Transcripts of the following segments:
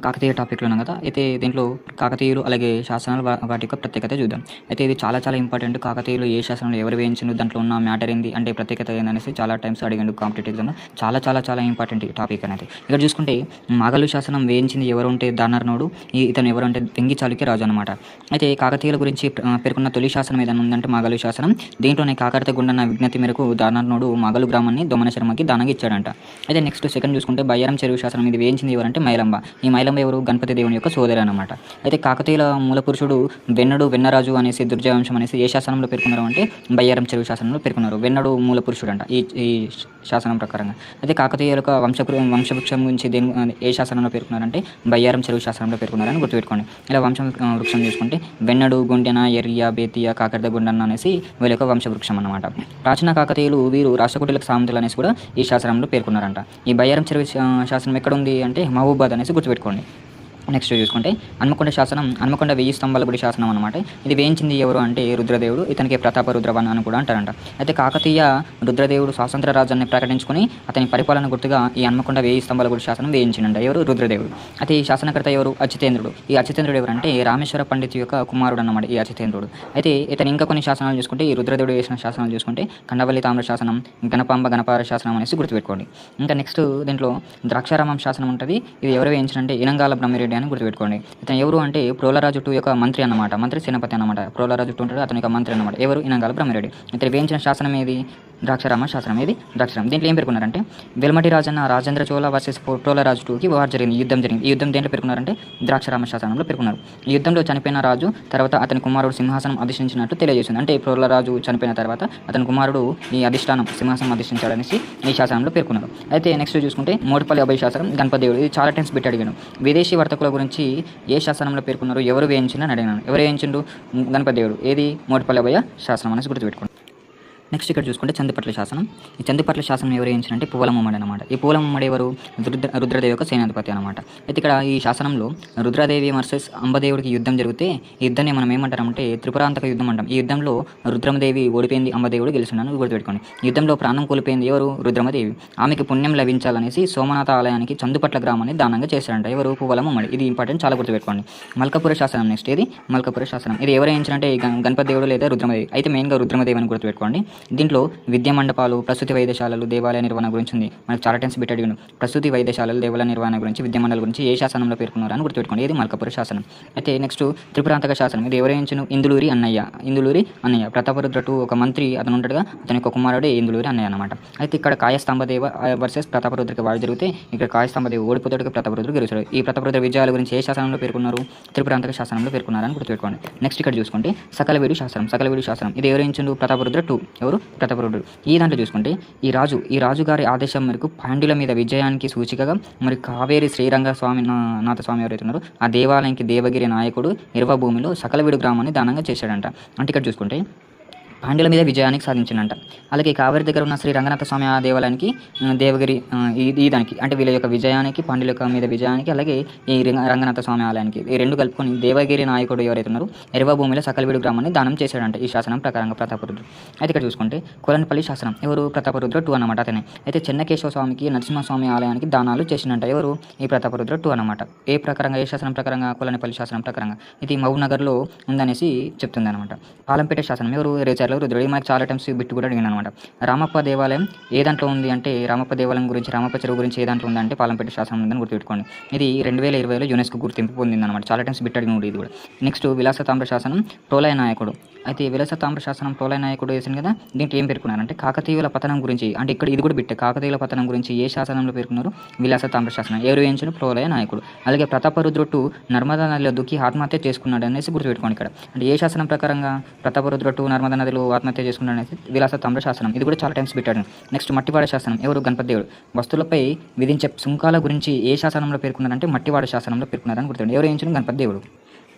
కాకతీయ టాపిక్‌లో ఉన్నాం కదా! అయితే దీంట్లో కాకతీయులు అలాగే శాసనాలు వాటి యొక్క ప్రత్యేకత చూద్దాం. అయితే ఇది చాలా చాలా ఇంపార్టెంట్. కాకతీయులు ఏ శాసనంలో ఎవరు వేయించిండ్రు? దాంట్లో ఉన్న మ్యాటర్ ఏంది? అంటే ప్రత్యేకత ఏందనేసి చాలా టైమ్స్ అడిగిండు కాంపిటేటివ్ ఎగ్జామ్‌లో. చాలా చాలా చాలా ఇంపార్టెంట్ ఈ టాపిక్ అనేది. ఇక్కడ చూసుకుంటే మాగల్లు శాసనం వేయించింది ఎవరు అంటే దానర్ణుడు. ఇతను ఎవరంటే వెంగి చాళుక్య రాజు అనమాట. అయితే కాకతీయుల గురించి పేర్కొన్న తొలి శాసనం ఏదైనా ఉందంటే మాగల్లు శాసనం. దీంట్లోనే కాకర్త గుండన్న విజ్ఞప్తి మేరకు దానర్ణుడు మాగల్లు గ్రామాన్ని దొమ్మన శర్మకి దానంగా ఇచ్చాడంట. అయితే నెక్స్ట్ సెకండ్ చూసుకుంటే బయ్యారం చెరువు శాసనం ఇది వేయించింది ఎవరంటే మైలంబ. ఈ మైలంబ ఎవరు? గణపతి దేవుని యొక్క సోదరి అనమాట. అయితే కాకతీయుల మూల పురుషుడు వెన్నరాజు అనేసి దుర్జయవంశం అనేసి ఏ శాసనంలో పేర్కొన్నారు అంటే బయ్యారం చెరువు శాసనంలో పేర్కొన్నారు. వెన్నడు మూల పురుషుడు అంట ఈ శాసనం ప్రకారంగా. అయితే కాకతీయుల యొక్క వంశవృక్షం గురించి ఏ శాసనంలో పేర్కొన్నారంటే బయ్యారం చెరువు శాసనంలో పేర్కొన్నారని గుర్తుపెట్టుకోండి. ఇలా వృక్షం చూసుకుంటే వెన్నడు, గుండెన, ఎర్రియ, బేతియ, కాకర్ద గుండన్న అనేసి వీళ్ళ యొక్క వంశవృక్షం అనమాట. ప్రాచీన కాకతీయులు వీరు రాష్ట్రకూటులకు సామంతులు అనేసి కూడా ఈ శాసనంలో పేర్కొన్నారంట. ఈ బయ్యారం చెరువు శాసనం ఎక్కడ ఉంది అంటే మహబూబాద్ అనేసి గుర్తుపెట్టుకోండి. నెక్స్ట్ చూసుకుంటే హన్మకొండ శాసనం. హన్మకొండ 1000 స్తంభాల గుడి శాసనం అనమాట. ఇది వేయించింది ఎవరు అంటే రుద్రదేవుడు. ఇతనికి ప్రతాప రుద్రవన్ అని కూడా అంటారంట. అయితే కాకతీయ రుద్రదేవుడు స్వాతంత్ర రాజ్యాన్ని ప్రకటించుకుని అతని పరిపాలన గుర్తుగా ఈ హన్మకొండ 1000 స్తంభాల గుడి శాసనం వేయించిందంట. ఎవరు? రుద్రదేవుడు. అయితే ఈ శాసనకర్త ఎవరు? అచ్యుతేంద్రుడు. ఈ అచ్యుతేంద్రుడు ఎవరంటే రామేశ్వర పండిత్ యొక్క కుమారుడు అన్నమాట ఈ అచ్యుతేంద్రుడు. అయితే ఇతను ఇంకా కొన్ని శాసనాలు చూసుకుంటే ఈ రుద్రదేవుడు వేసిన శాసనాలు చూసుకుంటే కండవల్లి తామ్ర శాసనం, గణపార శాసనం అనేసి గుర్తుపెట్టుకోండి. ఇంకా నెక్స్ట్ దీంట్లో ద్రాక్షారామం శాసనం ఉంటుంది. ఇది ఎవరు వేయించారంటే ఇనంగాల బ్రహ్మిరెడ్డి అని గుర్తుపెట్టుకోండి. ఇతను ఎవరు అంటే ప్రోలరాజు 2 యొక్క మంత్రి అన్నమాట. మంత్రి సేనాపతి అన్నమాట. ప్రోలరాజు 2 ఉంటాడు, అతని యొక్క మంత్రి అన్నమాట. ఎవరు? ఇనంగాల బ్రహ్మిరెడ్డి. ఇతను వేయించిన శాసనం ఏది? ద్రాక్షారామ శాసనం. ఏది? ద్రాక్షారామం. దీంట్లో ఏం పేర్కొన్నారంటే వెల్మటి రాజన్న రాజేంద్ర చోళ వర్సెస్ ప్రోలరాజు 2కి వార్ జరిగింది. యుద్ధం జరిగింది. ఈ యుద్ధం దేంట్లో పేర్కొన్నారంటే ద్రాక్షారామ శాసనంలో పేర్కొన్నారు. ఈ యుద్ధంలో చనిపోయిన రాజు తర్వాత అతని కుమారుడు సింహాసనం అధిష్ఠించినట్టు తెలియజేసింది. అంటే ప్రోలరాజు చనిపోయిన తర్వాత అతని కుమారుడు ఈ సింహాసనం అధిష్ఠించాడనేసి ఈ శాసనంలో పేర్కొన్నారు. అయితే నెక్స్ట్ చూసుకుంటే మోడిపల్లి అభయ శాసనం గణపతి దేవుడు. ఇది చాలా టైమ్స్ పెట్టి అడిగాను. విదేశీ వర్తకుల గురించి ఏ శాసనంలో పేర్కొన్నారు? ఎవరు వేయించిందని అడిగినాను. ఎవరు వేయించిండు? గణపతి దేవుడు. ఏది? మోడిపల్లి అభయ శాసనం అనేసి గుర్తుపెట్టుకోండి. నెక్స్ట్ ఇక్కడ చూసుకుంటే చందుపట్ల శాసనం. ఈ చందుపట్ల శాసనం ఎవరు వేయించారంటే పువ్వలమ్మడి అనమాట. ఈ పువ్వలమ్మడి ఎవరు? రుద్రదేవి యొక్క సేనాధిపతి అనమాట. అయితే ఇక్కడ ఈ శాసనంలో రుద్రదేవి వర్సెస్ అంబదేవుడికి యుద్ధం జరిగితే ఈ యుద్ధాన్ని మనం ఏమంటారంటే త్రిపురాంతక యుద్ధం అంటాం. ఈ యుద్ధంలో రుద్రమదేవి ఓడిపోయింది, అంబదేవుడు గెలిచినాను గుర్తుపెట్టుకోండి. యుద్ధంలో ప్రాణం కోల్పోయింది ఎవరు? రుద్రమదేవి. ఆమెకి పుణ్యం లభించాలనేసి సోమనాథ ఆలయానికి చందుపట్ల గ్రామాన్ని దానంగా చేశారంట. ఎవరు? పువ్వలమ్మడి. ఇది ఇంపార్టెంట్, చాలా గుర్తుపెట్టుకోండి. మల్కపుర శాసనం నెక్స్ట్. ఏది? మల్కపుర శాసనం. ఇది ఎవరు వేయించారంటే గణపతి దేవుడు లేదా రుద్రమదేవి. అయితే మెయిన్గా రుద్రమదేవి అని గుర్తుపెట్టుకోండి. దీంట్లో విద్యా మండపాలు, ప్రసూతి వైద్యశాలలు, దేవాలయ నిర్వహణ గురించి ఉంది. మనకు చాలా టైమ్స్ బిట్ అడిగాను. ప్రసూతి వైద్యశాలలు, దేవాలయ నిర్వహణ గురించి, విద్యా మండలి గురించి ఏ శాసనంలో పేర్కొన్నారు అని గుర్తుపెట్టుకోండి. ఇది మల్కపుర శాసనం. అయితే నెక్స్ట్ త్రిపురాంతక శాసనం. ఇది ఎవరేయించను? ఇందులూరి అన్నయ్య. ప్రతాపరుద్ర 2 ఒక మంత్రి అతను ఉంటాడుగా, అతని యొక్క కుమారుడే ఇందులూరి అన్నయ్య అనమాట. అయితే ఇక్కడ కాయస్తంభదేవ వర్సెస్ ప్రతాపరుద్రకి వాడు జరిగితే ఇక్కడ కాయస్తంభదేవ ఓడిపోతాడు, ప్రతాపరుద్ర గెలుస్తాడు. ఈ ప్రతాపరుద్ర విజయాల గురించి ఏ శాసనంలో పేర్కొన్నారు? త్రిపురాంతక శాసనంలో పేర్కొన్నారని గుర్తుపెట్టుకోండి. నెక్స్ట్ ఇక్కడ చూసుకుంటే సకలవేడు శాసనం. ఇది ఎవరేయించు? ప్రతాపరుద్ర 2. ఎవరు? ప్రతాపరుద్రుడు. ఈ దాంట్లో చూసుకుంటే ఈ రాజు గారి ఆదేశం మేరకు పాండ్యుల మీద విజయానికి సూచికగా మరి కావేరి శ్రీరంగ నాథ స్వామి ఎవరైతే ఉన్నారో ఆ దేవాలయానికి దేవగిరి నాయకుడు ఇరవ భూమిలో సకలవీడు గ్రామాన్ని దానంగా చేశాడంట. అంటే ఇక్కడ చూసుకుంటే పాండ్యుల మీద విజయానికి సాధించిందంట. అలాగే కావేరి దగ్గర ఉన్న శ్రీ రంగనాథ స్వామి ఆ దేవాలయానికి దేవగిరి ఈ దానికి అంటే వీళ్ళ యొక్క విజయానికి, పాండ్యుల యొక్క మీద విజయానికి, అలాగే ఈ రంగనాథ స్వామి ఆలయానికి ఈ రెండు కలుపుకొని దేవగిరి నాయకుడు ఎవరైతే ఉన్నారో ఎరవ భూమిలో సకలవీడు గ్రామాన్ని దానం చేశాడంట ఈ శాసనం ప్రకారంగా ప్రతాపరుద్రుడు. అయితే ఇక్కడ చూసుకుంటే కొలనపల్లి శాసనం. ఎవరు? ప్రతాపరుద్ర 2 అనమాట. అతనే. అయితే చెన్నకేశవ స్వామికి నరసింహస్వామి ఆలయానికి దానాలు చేసినంట. ఎవరు? ఈ ప్రతాపరుద్ర 2 అనమాట. ఏ ప్రకారంగా? ఏ శాసనం ప్రకారంగా? కొలనపల్లి శాసనం ప్రకారంగా. ఇది మహబూబ్నగర్లో ఉందనేసి చెప్తుంది అనమాట. పాలంపేట శాసనం. ఎవరు? రుద్రుడు. మనకి చాలా టైమ్స్ బిట్టు కూడా అడిగిన అనమాట. రామప్ప దేవాలయం ఏ దాంట్లో ఉంది అంటే రామప్ప దేవాలయం గురించి, రామప్ప చెరువు గురించి ఏ దాంట్లో ఉందంటే పాలంపేట శాసనం ఉందని గుర్తుపెట్టుకోండి. ఇది 2020లో యునెస్కో గుర్తింపు పొందిందనమాట. చాలా టైమ్స్ బిట్టు అడిగిన ఇది కూడా. నెక్స్ట్ విలాసతామ్ర శాసనం ప్రోలయ నాయకుడు. అయితే విలాసతామ్ర శాసనం ప్రోలయ నాయకుడు వేసింది కదా, దీంట్లో ఏం పేర్కొన్నారంటే కాకతీయుల పతనం గురించి. అంటే ఇక్కడ ఇది కూడా బిట్టే. కాకతీయుల పతనం గురించి ఏ శాసనంలో పేర్కొన్నారు? విలాసతామ్ర శాసనం. ఎవరు వేయించిన? ప్రోలయ నాయకుడు. అలాగే ప్రతాపరుద్రుడు 2 నర్మదా నదిలో దుక్కి ఆత్మహత్య చేసుకున్నాడు అనేసి గుర్తుపెట్టుకోండి ఇక్కడ. అంటే ఏ శాసనం ప్రకారంగా ప్రతాపరుద్రుడు 2 నర్మదా నదిలో ఆత్మహత్య చేసుకున్నాడు అనేసి విలాసతామ్ర శాసనం. ఇది కూడా చాలా టైమ్స్ పెట్టాడు. నెక్స్ట్ మట్టివాడ శాసనం. ఎవరు? గణపతి దేవుడు. వస్తువులపై విధించే సుంకాల గురించి ఏ శాసనంలో పేర్కొన్నారంటే మట్టివాడ శాసనంలో పేర్కొన్నారని గుర్తుండి. ఎవరు వేయించిన? గణపతి దేవుడు.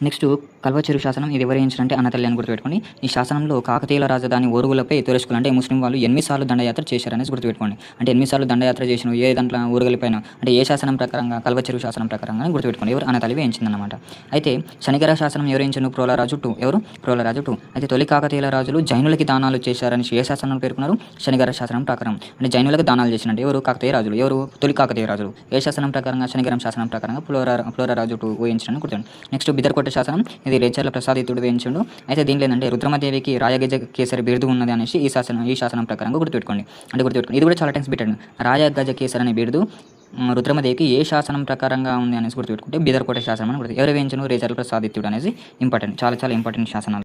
నెక్స్ట్ కల్వచెరువు శాసనం ఇది ఎవరు వేయించారంటే అనతల్లి అని గుర్తుపెట్టుకోండి. ఈ శాసనంలో కాకతీయుల రాజధాని ఓరుగులపై తురస్కులు అంటే ముస్లిం వాళ్ళు 8 సార్లు దండయాత్ర చేశారనేసి గుర్తుపెట్టుకోండి. అంటే 8 సార్లు దండయాత్ర చేసిన ఏ దాంట్లో ఓరుగలిపైన అంటే ఏ శాసనం ప్రకారంగా కల్వచెరువు శాసనం ప్రకారంగా గుర్తుపెట్టుకోండి. ఎవరు అనతల్లి వేయించిందన్నమాట. అయితే శనిగర శాసనం ఎవరు వేయించారు? ప్రోలరాజు 2 ఎవరు? ప్రోలరాజు 2. అయితే తొలి కాకతీయుల రాజులు జైనులకి దానాలు చేశారని ఏ శాసనం పేర్కొన్నారు? శనిగర శాసనం ప్రకారం. అంటే జైనులకు దానాలు చేసినట్టు ఎవరు? కాకతీయ రాజులు. ఎవరు? తొలి కాకతీయ రాజులు. ఏ శాసనం ప్రకారంగా? శనిగరం శాసనం ప్రకారంగా ప్లోరరాజు 2 వేయించడానికి గుర్తుంది. నెక్స్ట్ బిదర్కోట శాసనం ఇది రేచర్ల ప్రసాదితుడు వేయించుండు. అయితే దీంట్లో ఏంటంటే రుద్రమదేవికి రాయగజ కేసరి బిరుదు ఉన్నది అనేసి ఈ శాసనం ప్రకారంగా గుర్తుపెట్టుకోండి. ఇది కూడా చాలా టైమ్స్ పెట్టండి. రాయగజ కేసరి అనే బిరుదు రుద్రమదేవికి ఏ శాసనం ప్రకారంగా ఉంది అనేసి గుర్తుపెట్టుకుంటే బిదర్కోట శాసనం అని గుర్తు. ఎవరు వేయించను? రేచర్ల ప్రసాదిత్యుడు అనేసి ఇంపార్టెంట్, చాలా చాలా ఇంపార్టెంట్ శాసనాలు.